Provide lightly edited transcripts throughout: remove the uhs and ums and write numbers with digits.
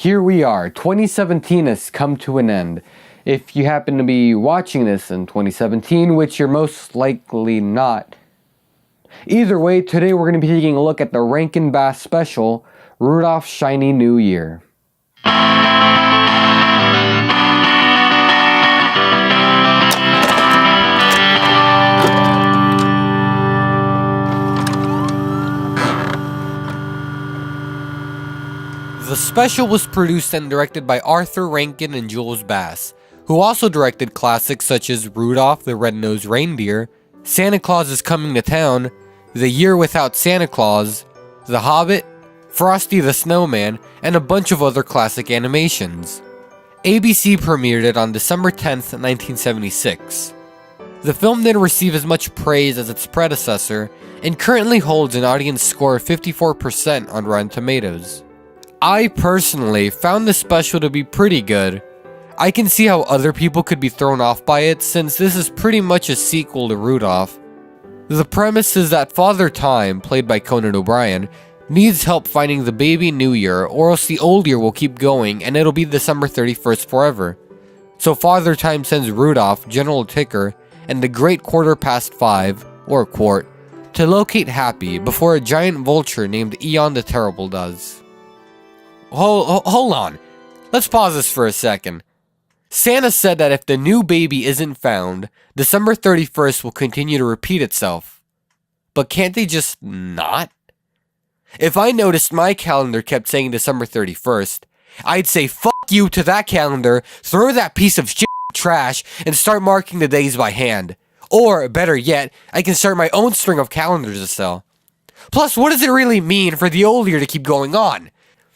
here we are. 2017 has come to an end. If you happen to be watching this in 2017, which you're most likely not. Either way, today we're going to be taking a look at the Rankin Bass special, Rudolph's Shiny New Year. The special was produced and directed by Arthur Rankin and Jules Bass, who also directed classics such as Rudolph the Red-Nosed Reindeer, Santa Claus is Coming to Town, The Year Without Santa Claus, The Hobbit, Frosty the Snowman, and a bunch of other classic animations. ABC premiered it on December 10th, 1976. The film didn't receive as much praise as its predecessor, and currently holds an audience score of 54% on Rotten Tomatoes. I personally found this special to be pretty good. I can see how other people could be thrown off by it, since this is pretty much a sequel to Rudolph. The premise is that Father Time, played by Conan O'Brien, needs help finding the baby New Year, or else the old year will keep going and it'll be December 31st forever. So Father Time sends Rudolph, General Ticker, and the Great Quarter Past Five, or Quart, to locate Happy before a giant vulture named Eon the Terrible does. Hold on. Let's pause this for a second. Santa said that if the new baby isn't found, December 31st will continue to repeat itself. But can't they just not? If I noticed my calendar kept saying December 31st, I'd say fuck you to that calendar, throw that piece of shit in the trash, and start marking the days by hand. Or, better yet, I can start my own string of calendars to sell. Plus, what does it really mean for the old year to keep going on?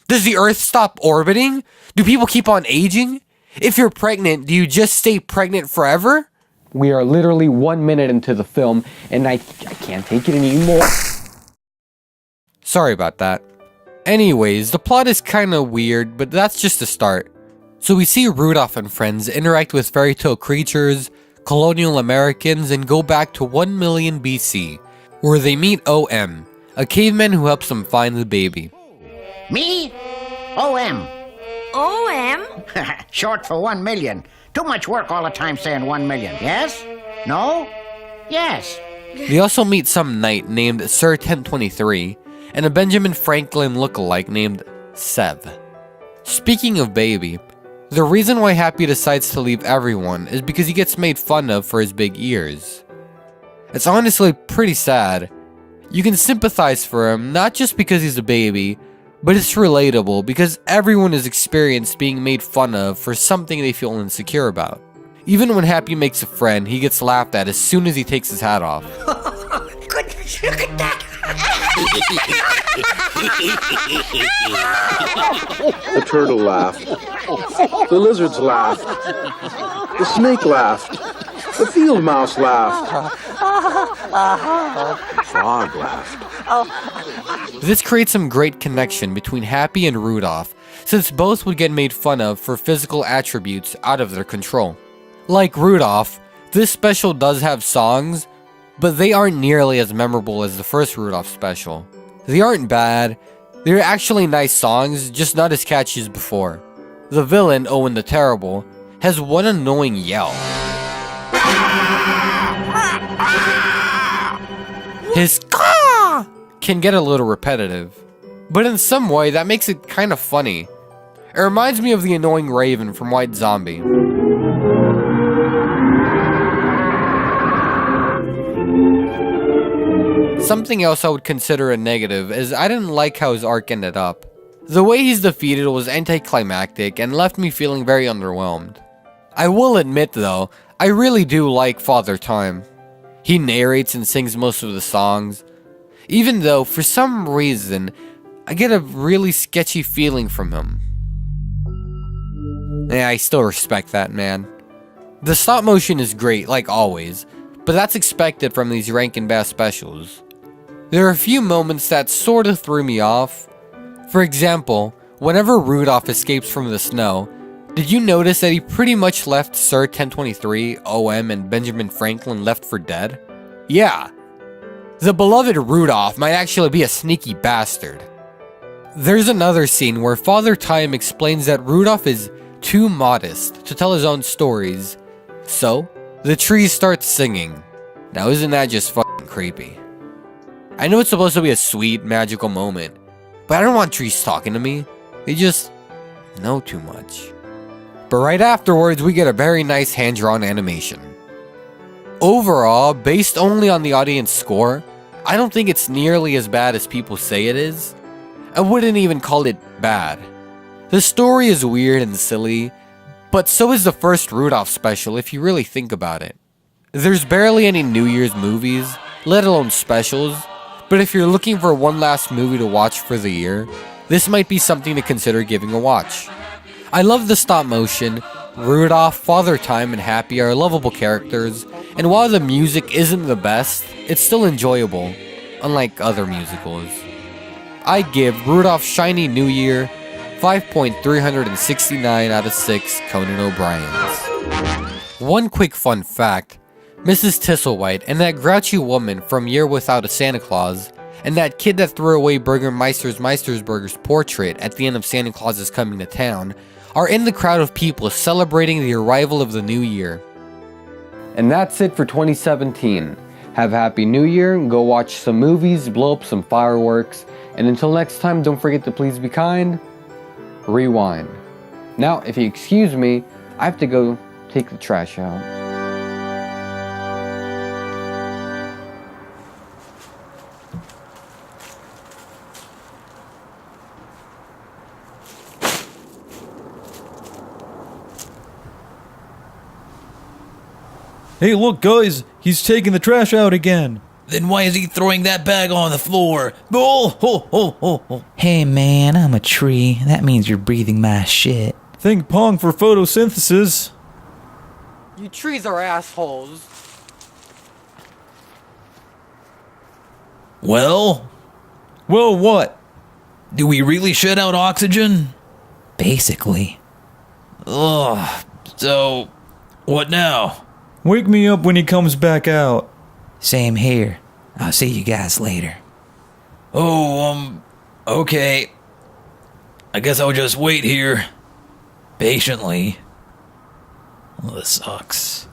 Does the Earth stop orbiting? Do people keep on aging? If you're pregnant, do you just stay pregnant forever? We are literally 1 minute into the film, and I can't take it anymore. Sorry about that. Anyways, the plot is kinda weird, but that's just the start. So we see Rudolph and friends interact with fairy tale creatures, colonial Americans, and go back to 1 million BC, where they meet OM, a caveman who helps them find the baby. Me? OM. OM? Short for 1 million. Too much work all the time saying 1 million. Yes? No? Yes. They also meet some knight named Sir 1023, and a Benjamin Franklin lookalike named Sev. Speaking of baby, the reason why Happy decides to leave everyone is because he gets made fun of for his big ears. It's honestly pretty sad. You can sympathize for him, not just because he's a baby, but it's relatable because everyone has experienced being made fun of for something they feel insecure about. Even when Happy makes a friend, he gets laughed at as soon as he takes his hat off. Goodness, look at that! The turtle laughed. The lizards laughed. The snake laughed. The field mouse laughed. The frog laughed. This creates some great connection between Happy and Rudolph, since both would get made fun of for physical attributes out of their control. Like Rudolph, this special does have songs, but they aren't nearly as memorable as the first Rudolph special. They aren't bad, they're actually nice songs, just not as catchy as before. The villain, Owen the Terrible, has one annoying yell. His caw can get a little repetitive, but in some way that makes it kind of funny. It reminds me of the annoying raven from White Zombie. Something else I would consider a negative is I didn't like how his arc ended up. The way he's defeated was anticlimactic and left me feeling very underwhelmed. I will admit though, I really do like Father Time. He narrates and sings most of the songs, even though for some reason I get a really sketchy feeling from him. Yeah, I still respect that, man. The stop motion is great, like always, but that's expected from these Rankin Bass specials. There are a few moments that sorta threw me off. For example, whenever Rudolph escapes from the snow, did you notice that he pretty much left Sir 1023, OM, and Benjamin Franklin left for dead? Yeah. The beloved Rudolph might actually be a sneaky bastard. There's another scene where Father Time explains that Rudolph is too modest to tell his own stories, so the trees start singing. Now isn't that just fucking creepy? I know it's supposed to be a sweet, magical moment, but I don't want trees talking to me. They just know too much. But right afterwards, we get a very nice hand-drawn animation. Overall, based only on the audience score, I don't think it's nearly as bad as people say it is. I wouldn't even call it bad. The story is weird and silly, but so is the first Rudolph special if you really think about it. There's barely any New Year's movies, let alone specials, but if you're looking for one last movie to watch for the year, this might be something to consider giving a watch. I love the stop motion. Rudolph, Father Time, and Happy are lovable characters, and while the music isn't the best, it's still enjoyable, unlike other musicals. I give Rudolph's Shiny New Year 5.369 out of 6 Conan O'Briens. One quick fun fact, Mrs. Tisselwhite and that grouchy woman from Year Without a Santa Claus, and that kid that threw away Meistersburger's portrait at the end of Santa Claus is Coming to Town, are in the crowd of people celebrating the arrival of the new year. And that's it for 2017. Have a happy new year, go watch some movies, blow up some fireworks, and until next time, don't forget to please be kind, rewind. Now, if you excuse me, I have to go take the trash out. Hey, look, guys, he's taking the trash out again. Then why is he throwing that bag on the floor? Oh. Hey man, I'm a tree. That means you're breathing my shit. Think pong for photosynthesis. You trees are assholes. Well, What? do we really shed out oxygen? Basically. Ugh. So, what now? Wake me up when he comes back out. Same here. I'll see you guys later. Oh, okay. I guess I'll just wait here. Patiently. Well, this sucks.